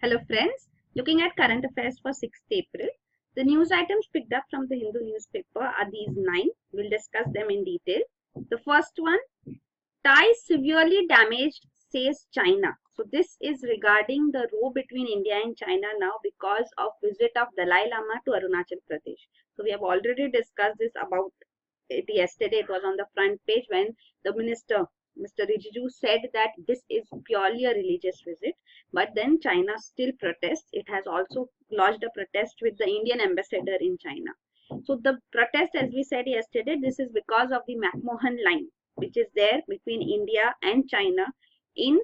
Hello friends, looking at current affairs for 6th April. The news items picked up from the Hindu newspaper are these 9. We'll discuss them in detail. The first one, ties severely damaged, says China. So this is regarding the row between India and China now because of visit of Dalai Lama to Arunachal Pradesh. So we have already discussed this about it yesterday. It was on the front page when the minister Mr. Rijiju said that this is purely a religious visit, but then China still protests. It has also lodged a protest with the Indian ambassador in China. So the protest, as we said yesterday, this is because of the McMahon line, which is there between India and China in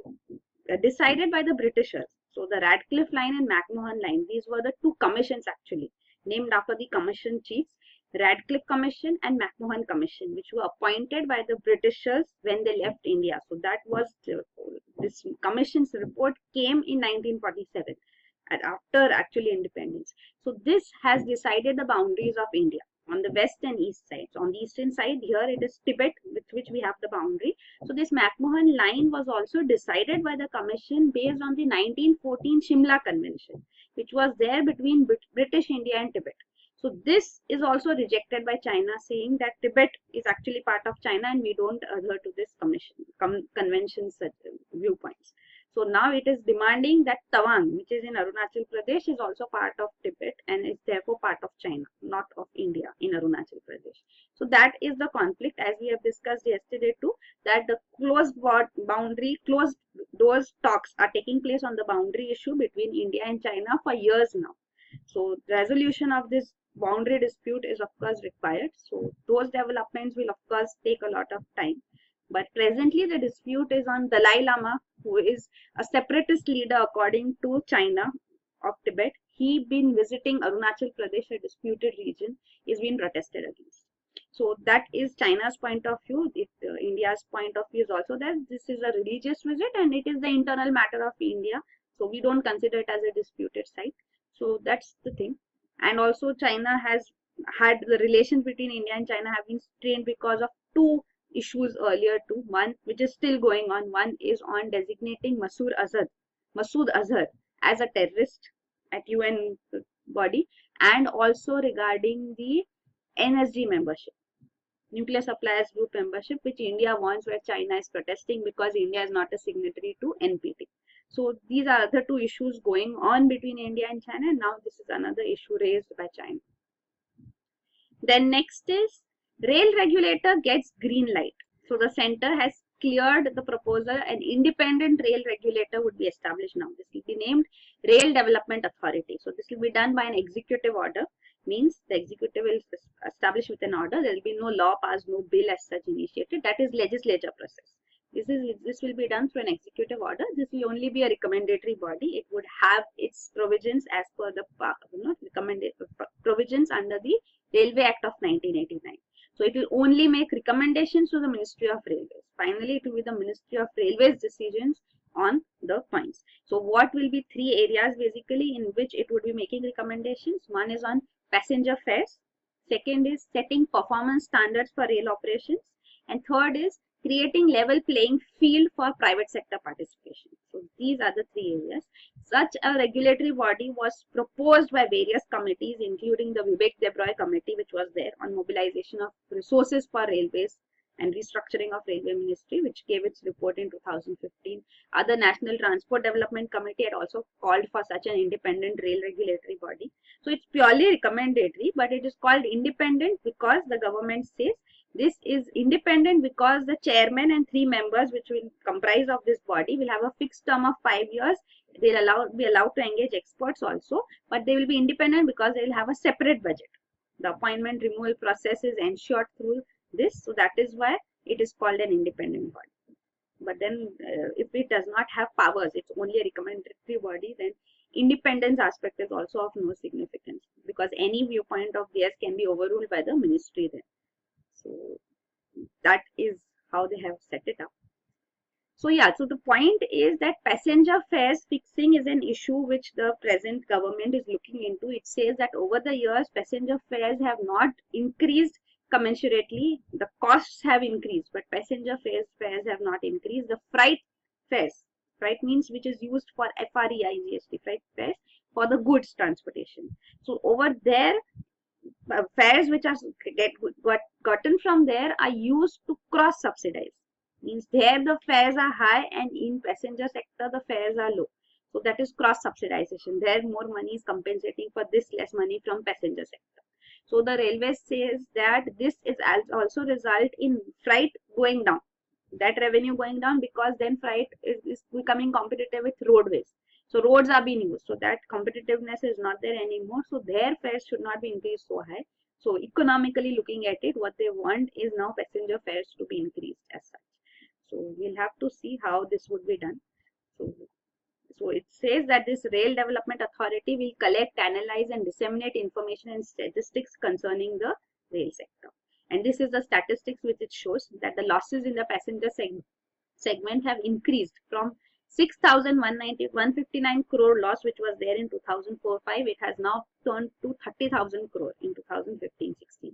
decided by the Britishers. So the Radcliffe line and McMahon line, these were the two commissions actually named after the commission chiefs, Radcliffe Commission and McMahon Commission, which were appointed by the Britishers when they left India. So that was this commission's report came in 1947 after actually independence. So this has decided the boundaries of India on the west and east side. So on the eastern side, here it is Tibet, with which we have the boundary. So this McMahon line was also decided by the commission based on the 1914 Shimla Convention, which was there between British India and Tibet. So this is also rejected by China, saying that Tibet is actually part of China and we don't adhere to this convention's viewpoints. So now it is demanding that Tawang, which is in Arunachal Pradesh, is also part of Tibet and is therefore part of China, not of India in Arunachal Pradesh. So that is the conflict, as we have discussed yesterday too, that the closed doors talks are taking place on the boundary issue between India and China for years now. So resolution of this boundary dispute is of course required. So those developments will of course take a lot of time. But presently the dispute is on Dalai Lama, who is a separatist leader according to China of Tibet. He been visiting Arunachal Pradesh, a disputed region, is being protested against. So that is China's point of view. India's point of view is also that this is a religious visit and it is the internal matter of India. So we don't consider it as a disputed site. So that's the thing. And also China has had the relations between India and China have been strained because of two issues earlier too. One which is still going on. One is on designating Masood Azhar as a terrorist at UN body, and also regarding the NSG membership, Nuclear Suppliers Group membership, which India wants, where China is protesting because India is not a signatory to NPT. So these are the two issues going on between India and China, and now this is another issue raised by China. Then next is rail regulator gets green light. So the center has cleared the proposal. An independent rail regulator would be established now. This will be named Rail Development Authority. So this will be done by an executive order. Means the executive will establish with an order. There will be no law passed, no bill as such initiated. That is legislature process. This will be done through an executive order. This will only be a recommendatory body. It would have its provisions as per the recommended provisions under the Railway Act of 1989. So it will only make recommendations to the Ministry of Railways. Finally, it will be the Ministry of Railways decisions on the points. So what will be three areas basically in which it would be making recommendations? One is on passenger fares. Second is setting performance standards for rail operations. And third is creating level playing field for private sector participation. So these are the three areas. Such a regulatory body was proposed by various committees, including the Vivek Debroy committee, which was there on mobilization of resources for railways and restructuring of railway ministry, which gave its report in 2015. Other National Transport Development Committee had also called for such an independent rail regulatory body. So it's purely recommendatory, but it is called independent because the government says this is independent because the chairman and 3 members, which will comprise of this body, will have a fixed term of 5 years. They will be allowed to engage experts also, but they will be independent because they will have a separate budget. The appointment removal process is ensured through this, so that is why it is called an independent body. But then if it does not have powers, it's only a recommendatory body, then independence aspect is also of no significance because any viewpoint of theirs can be overruled by the ministry then. So that is how they have set it up. So yeah, so the point is that passenger fares fixing is an issue which the present government is looking into. It says that over the years, passenger fares have not increased commensurately. The costs have increased, but passenger fares have not increased. The freight fares, Freight means which is used for FREIGST, freight fares for the goods transportation. So over there, fares which are gotten from there are used to cross subsidize. Means there the fares are high and in passenger sector the fares are low. So that is cross subsidization. There more money is compensating for this less money from passenger sector. So the railway says that this is also result in freight going down. That revenue going down because then freight is becoming competitive with roadways. So roads are being used. So that competitiveness is not there anymore. So their fares should not be increased so high. So economically looking at it, what they want is now passenger fares to be increased as such. So we'll have to see how this would be done. So it says that this Rail Development Authority will collect, analyze and disseminate information and statistics concerning the rail sector. And this is the statistics which it shows that the losses in the passenger segment have increased from 6,159 crore loss which was there in 2004-05. It has now turned to 30,000 crore in 2015-16.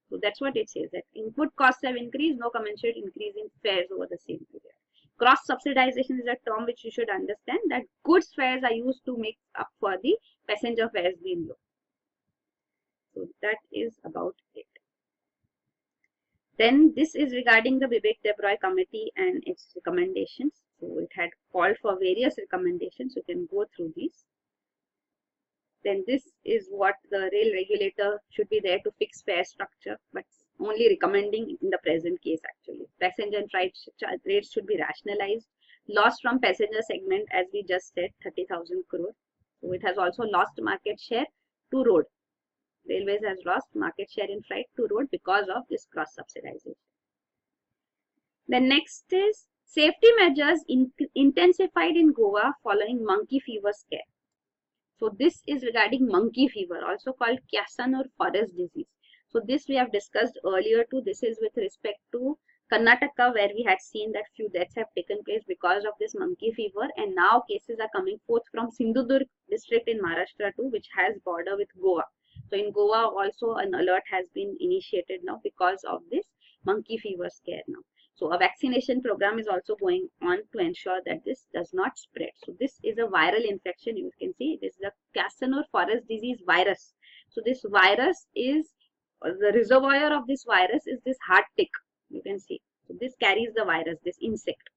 So that's what it says, that input costs have increased, no commensurate increase in fares over the same period. Cross subsidization is a term which you should understand, that goods fares are used to make up for the passenger fares being low. So that is about it. Then this is regarding the Vivek Debroy committee and its recommendations. So it had called for various recommendations. You can go through these. Then this is what the rail regulator should be there to fix fare structure, but only recommending in the present case actually. Passenger and freight rates should be rationalized. Loss from passenger segment, as we just said, 30,000 crore. So it has also lost market share to road. Railways has lost market share in freight to road because of this cross subsidization. The next is safety measures intensified in Goa following monkey fever scare. So this is regarding monkey fever, also called Kyasan or forest disease. So this we have discussed earlier too. This is with respect to Karnataka, where we had seen that few deaths have taken place because of this monkey fever, and now cases are coming forth from Sindhudurg district in Maharashtra too, which has border with Goa. So in Goa also an alert has been initiated now because of this monkey fever scare now. So a vaccination program is also going on to ensure that this does not spread. So this is a viral infection. You can see this is the Kyasan or forest disease virus. So this virus is, the reservoir of this virus is this hard tick. You can see. So this carries the virus, this insect.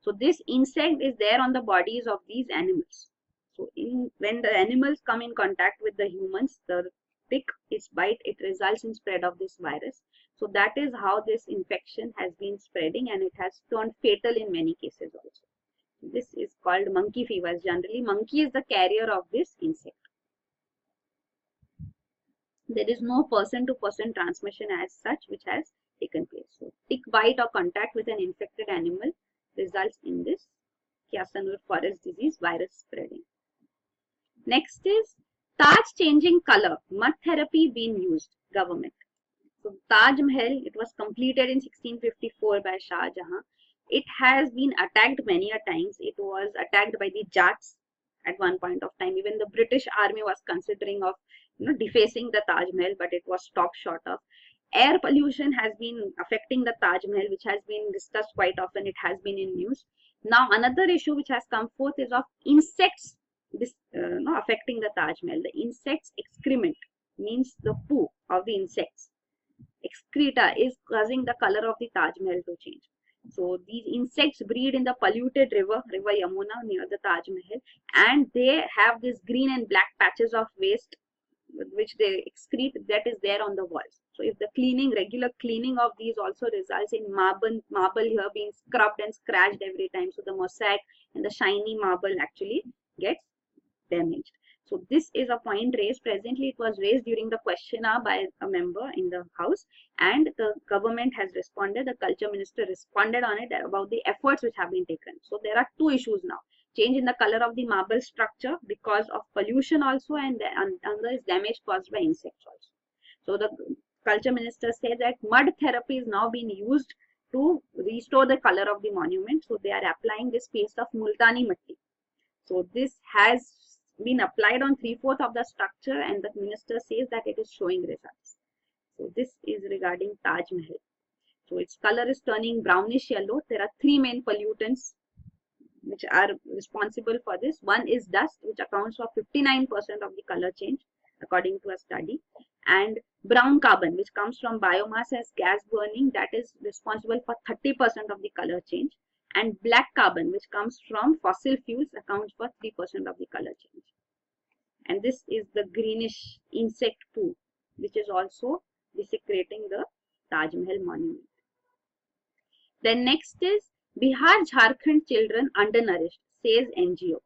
So this insect is there on the bodies of these animals. So when the animals come in contact with the humans, the tick, its bite, it results in spread of this virus. So that is how this infection has been spreading, and it has turned fatal in many cases also. This is called monkey fever. Generally, monkey is the carrier of this insect. There is no person-to-person transmission as such which has taken place. So tick bite or contact with an infected animal results in this Kyasan or forest disease virus spreading. Next is Taj changing color, mud therapy being used, government. So Taj Mahal, it was completed in 1654 by Shah. It has been attacked many a times. It was attacked by the Jats at one point of time. Even the British army was considering of defacing the Taj Mahal, but it was stopped short of. Air pollution has been affecting the Taj Mahal, which has been discussed quite often. It has been in news. Now another issue which has come forth is of insects affecting the Taj Mahal. The insects excrement means the poo of the insects. Excreta is causing the color of the Taj Mahal to change. So these insects breed in the polluted river Yamuna near the Taj Mahal, and they have this green and black patches of waste which they excrete that is there on the walls. So if the regular cleaning of these also results in marble here being scrubbed and scratched every time, so the mosaic and the shiny marble actually gets damaged. So this is a point raised. Presently it was raised during the question hour by a member in the house, and the government has responded. The culture minister responded on it about the efforts which have been taken. So there are two issues now: change in the color of the marble structure because of pollution also, and another is damage caused by insects also. So the culture minister said that mud therapy is now being used to restore the color of the monument. So they are applying this paste of Multani Matti. So this has been applied on 3/4 of the structure, and the minister says that it is showing results. So this is regarding Taj Mahal. So its color is turning brownish yellow. There are three main pollutants which are responsible for this. One is dust, which accounts for 59% of the color change according to a study, and brown carbon, which comes from biomass as gas burning, that is responsible for 30% of the color change, and black carbon, which comes from fossil fuels, accounts for 3% of the color change. And this is the greenish insect poo, which is also desecrating the Taj Mahal monument. Then next is Bihar Jharkhand children undernourished, says NGO.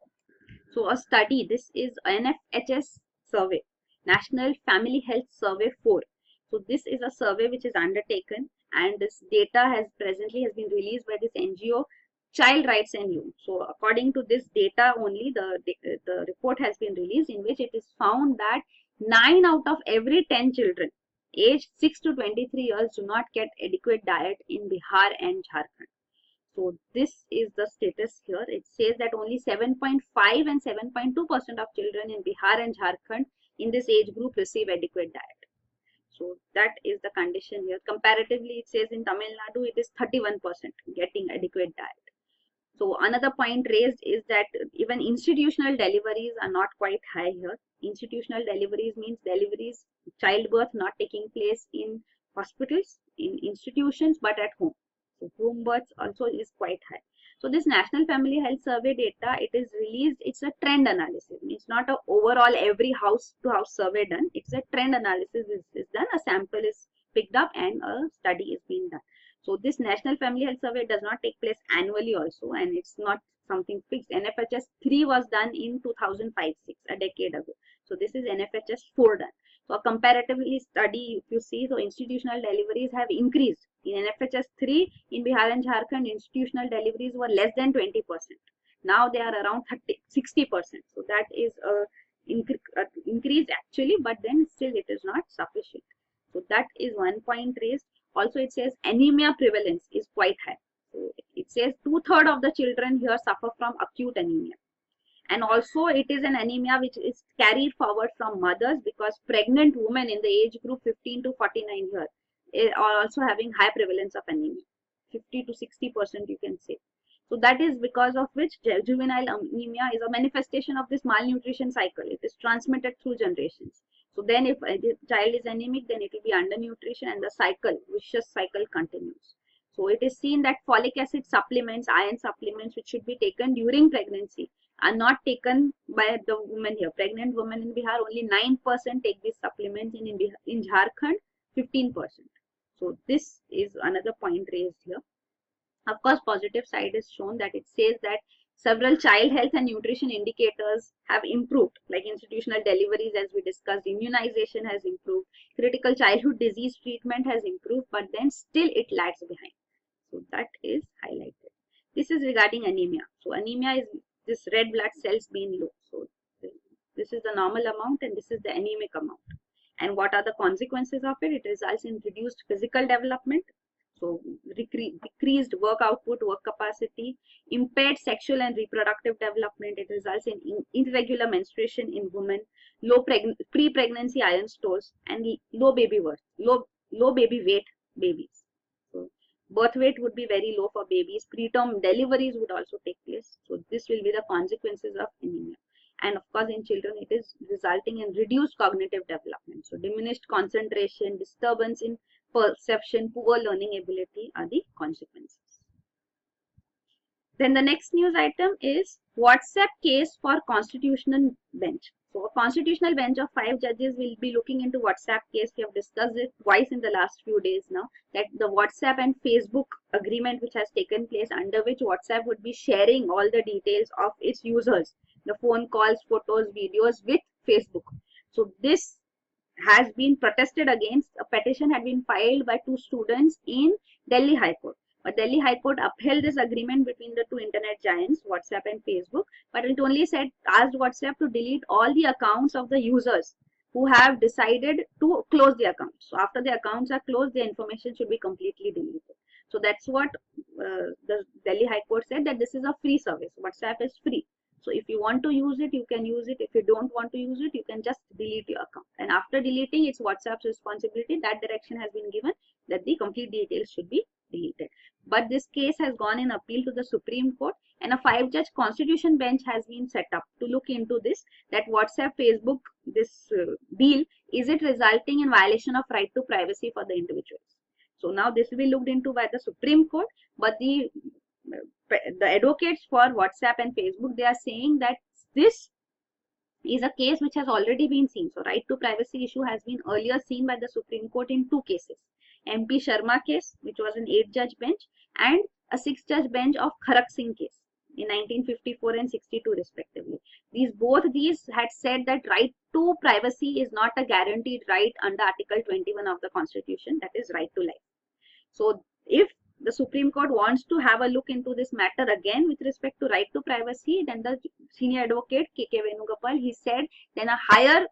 So a study, this is NFHS survey, National Family Health Survey 4. So this is a survey which is undertaken, and this data has presently been released by this NGO Child Rights and Youth. So according to this data only, the report has been released, in which it is found that 9 out of every 10 children aged 6 to 23 years do not get adequate diet in Bihar and Jharkhand. So this is the status here. It says that only 7.5 and 7.2% of children in Bihar and Jharkhand in this age group receive adequate diet. So that is the condition here. Comparatively, it says in Tamil Nadu it is 31% getting adequate diet. So another point raised is that even institutional deliveries are not quite high here. Institutional deliveries means deliveries, childbirth not taking place in hospitals, in institutions, but at home. So home births also is quite high. So this National Family Health Survey data, it is released, it's a trend analysis. It's not a overall every house to house survey done. It's a trend analysis is done. A sample is picked up and a study is being done. So this National Family Health Survey does not take place annually also, and it's not something fixed. NFHS 3 was done in 2005-6, a decade ago. So this is NFHS 4 done. So a comparatively study, if you see, so institutional deliveries have increased. In NFHS 3, in Bihar and Jharkhand, institutional deliveries were less than 20%. Now they are around 60%. So that is a increase actually, but then still it is not sufficient. So that is one point raised. Also, it says anemia prevalence is quite high. So it says 2/3 of the children here suffer from acute anemia. And also it is an anemia which is carried forward from mothers, because pregnant women in the age group 15 to 49 here are also having high prevalence of anemia, 50 to 60% you can say. So that is because of which juvenile anemia is a manifestation of this malnutrition cycle. It is transmitted through generations. So then if a child is anemic, then it will be undernutrition, and the cycle, vicious cycle continues. So it is seen that folic acid supplements, iron supplements, which should be taken during pregnancy, are not taken by the women here. Pregnant women in Bihar, only 9% take these supplements, in Jharkhand 15%. So this is another point raised here. Of course, positive side is shown, that it says that several child health and nutrition indicators have improved, like institutional deliveries as we discussed, immunization has improved, critical childhood disease treatment has improved, but then still it lags behind. So that is highlighted. This is regarding anemia. So anemia is this red blood cells being low. So this is the normal amount and this is the anemic amount. And what are the consequences of it? It results in reduced physical development. So decreased work output, work capacity, impaired sexual and reproductive development. It results in irregular menstruation in women, low pre-pregnancy iron stores, and low baby weight babies. So birth weight would be very low for babies. Preterm deliveries would also take place. So this will be the consequences of anemia. And of course, in children, it is resulting in reduced cognitive development. So diminished concentration, disturbance in perception, poor learning ability are the consequences. Then the next news item is WhatsApp case for constitutional bench. So a constitutional bench of 5 judges will be looking into WhatsApp case. We have discussed it twice in the last few days now, that the WhatsApp and Facebook agreement which has taken place, under which WhatsApp would be sharing all the details of its users, the phone calls, photos, videos with Facebook. So this has been protested against. A petition had been filed by 2 students in Delhi High Court. But Delhi High Court upheld this agreement between the 2 internet giants, WhatsApp and Facebook, but it only asked WhatsApp to delete all the accounts of the users who have decided to close the accounts. So after the accounts are closed, the information should be completely deleted. So that's what the Delhi High Court said, that this is a free service. WhatsApp is free. So if you want to use it, you can use it. If you don't want to use it, you can just delete your account. And after deleting, it's WhatsApp's responsibility. That direction has been given, that the complete details should be deleted. But this case has gone in appeal to the Supreme Court, and a 5-judge constitution bench has been set up to look into this, that WhatsApp, Facebook, this deal, is it resulting in violation of right to privacy for the individuals? So now this will be looked into by the Supreme Court, but the advocates for WhatsApp and Facebook, they are saying that this is a case which has already been seen. So right to privacy issue has been earlier seen by the Supreme Court in 2 cases. MP Sharma case, which was an 8-judge bench, and a 6-judge bench of Kharak Singh case in 1954 and 62 respectively. Both these had said that right to privacy is not a guaranteed right under Article 21 of the Constitution, that is right to life. So if the Supreme Court wants to have a look into this matter again with respect to right to privacy, then the senior advocate K.K. Venugopal, he said then a higher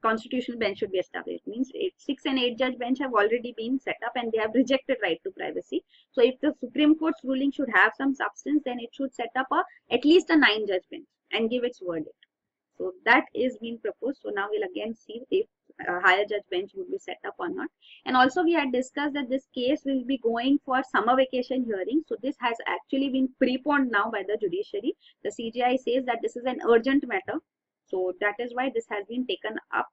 constitutional bench should be established. Means 6 and 8-judge bench have already been set up and they have rejected right to privacy. So if the Supreme Court's ruling should have some substance, then it should set up at least a 9-judge bench and give its verdict. So that is being proposed. So now we'll again see if a higher judge bench would be set up or not. And also we had discussed that this case will be going for summer vacation hearing. So this has actually been preponed now by the judiciary. The CJI says that this is an urgent matter. So that is why this has been taken up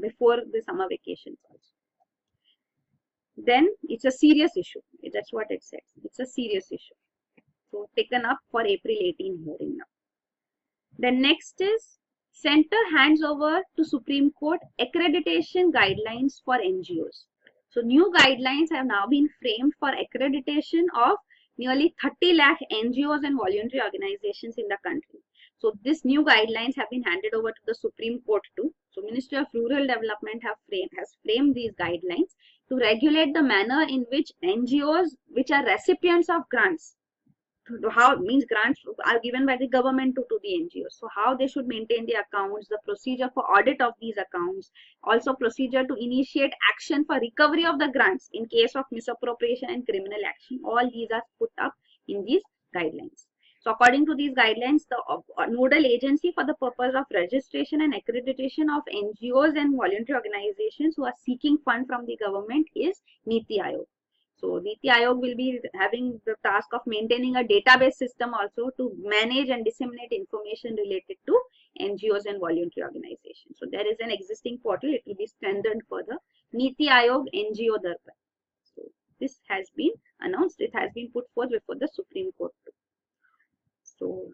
before the summer vacations also. Then it's a serious issue. That's what it says. It's a serious issue. So taken up for April 18 hearing now. Then next is Center hands over to Supreme Court accreditation guidelines for NGOs. So new guidelines have now been framed for accreditation of nearly 30 lakh NGOs and voluntary organizations in the country. So these new guidelines have been handed over to the Supreme Court too. So Ministry of Rural Development has framed these guidelines to regulate the manner in which NGOs which are recipients of grants, grants are given by the government to the NGOs. So how they should maintain the accounts, the procedure for audit of these accounts, also procedure to initiate action for recovery of the grants in case of misappropriation and criminal action. All these are put up in these guidelines. So according to these guidelines, the nodal agency for the purpose of registration and accreditation of NGOs and voluntary organizations who are seeking fund from the government is Niti Aayog. So Niti Aayog will be having the task of maintaining a database system also to manage and disseminate information related to NGOs and voluntary organizations. So there is an existing portal, it will be strengthened further. Niti Aayog NGO Darpan. So this has been announced, it has been put forth before the Supreme Court too. So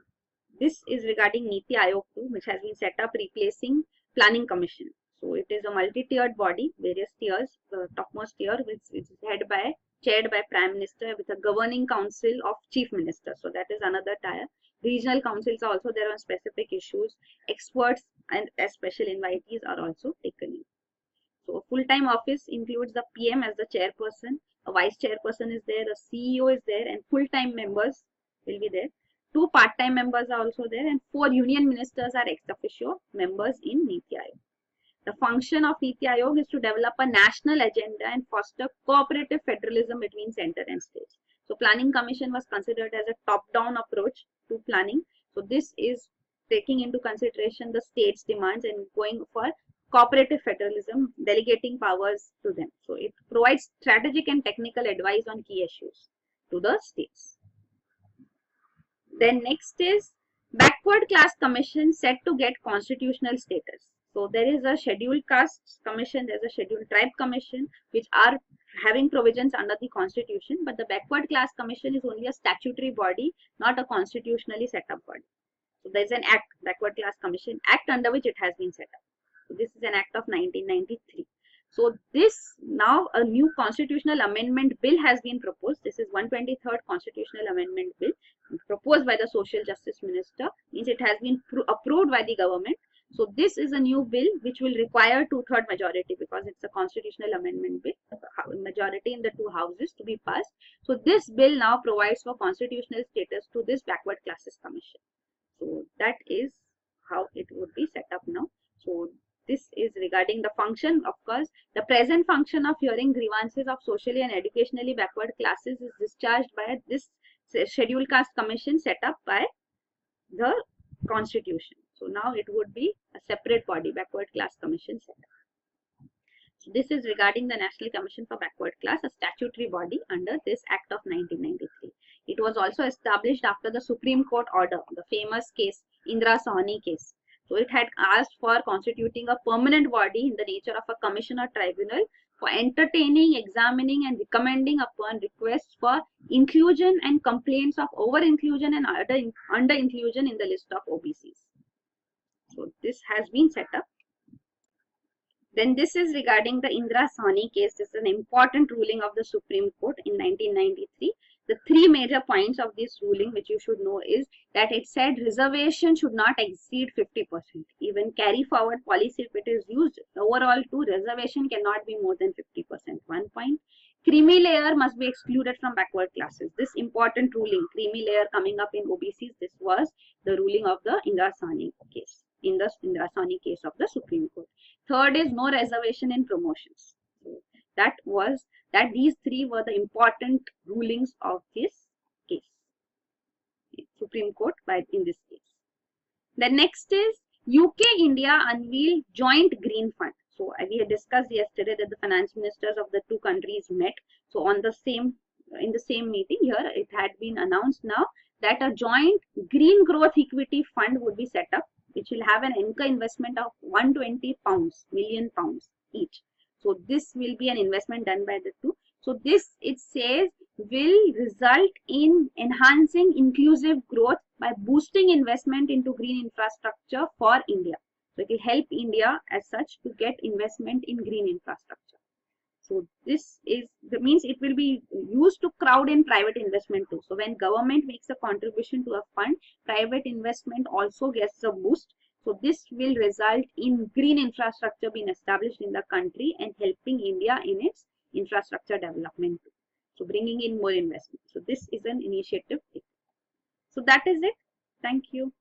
this is regarding Niti Aayog too, which has been set up replacing Planning Commission. So it is a multi-tiered body, various tiers. The topmost tier which is chaired by Prime Minister with a governing council of Chief Minister. So that is another tier. Regional councils are also there on specific issues. Experts and as special invitees are also taken in. So a full-time office includes the PM as the chairperson, a vice chairperson is there, a CEO is there, and full-time members will be there. 2 part-time members are also there, and 4 union ministers are ex officio members in Niti Aayog. The function of Niti Aayog is to develop a national agenda and foster cooperative federalism between center and states. So Planning Commission was considered as a top-down approach to planning. So this is taking into consideration the states' demands and going for cooperative federalism, delegating powers to them. So it provides strategic and technical advice on key issues to the states. Then next is Backward Class Commission set to get constitutional status. So there is a Scheduled Castes Commission, there is a Scheduled Tribe Commission, which are having provisions under the Constitution, but the Backward Class Commission is only a statutory body, not a constitutionally set up body. So there is an Act, Backward Class Commission Act, under which it has been set up. So this is an Act of 1993. So this now a new constitutional amendment bill has been proposed. This is 123rd Constitutional Amendment Bill proposed by the Social Justice Minister. Means it has been approved by the government. So this is a new bill which will require 2/3 majority because it's a constitutional amendment bill, majority in the 2 houses to be passed. So this bill now provides for constitutional status to this Backward Classes Commission. So that is how it would be set up now. So this is regarding the function. Of course, the present function of hearing grievances of socially and educationally backward classes is discharged by this Scheduled Caste Commission set up by the Constitution. So now it would be a separate body, Backward Class Commission set up. So this is regarding the National Commission for Backward Class, a statutory body under this Act of 1993. It was also established after the Supreme Court order, the famous case, Indira Sawhney case. So it had asked for constituting a permanent body in the nature of a commission or tribunal for entertaining, examining, and recommending upon requests for inclusion and complaints of over-inclusion and under-inclusion in the list of OBCs. So this has been set up. Then this is regarding the Indira Sawhney case. This is an important ruling of the Supreme Court in 1993. The three major points of this ruling which you should know is that it said reservation should not exceed 50%. Even carry forward policy, if it is used overall to reservation, cannot be more than 50%. One point. Creamy layer must be excluded from backward classes. This important ruling, creamy layer coming up in OBCs, this was the ruling of the Indira Sawhney case, in the Indira Sawhney case of the Supreme Court. Third is no reservation in promotions. So these three were the important rulings of this case, Supreme Court in this case. The next is UK-India unveiled joint green fund. So we had discussed yesterday that the finance ministers of the two countries met. So in the same meeting here, it had been announced now that a joint green growth equity fund would be set up, which will have an anchor investment of 120 million pounds each. So this will be an investment done by the two. So this, it says, will result in enhancing inclusive growth by boosting investment into green infrastructure for India. So it will help India as such to get investment in green infrastructure. So this means it will be used to crowd in private investment too. So when government makes a contribution to a fund, private investment also gets a boost. So this will result in green infrastructure being established in the country and helping India in its infrastructure development too. So bringing in more investment. So this is an initiative. So that is it. Thank you.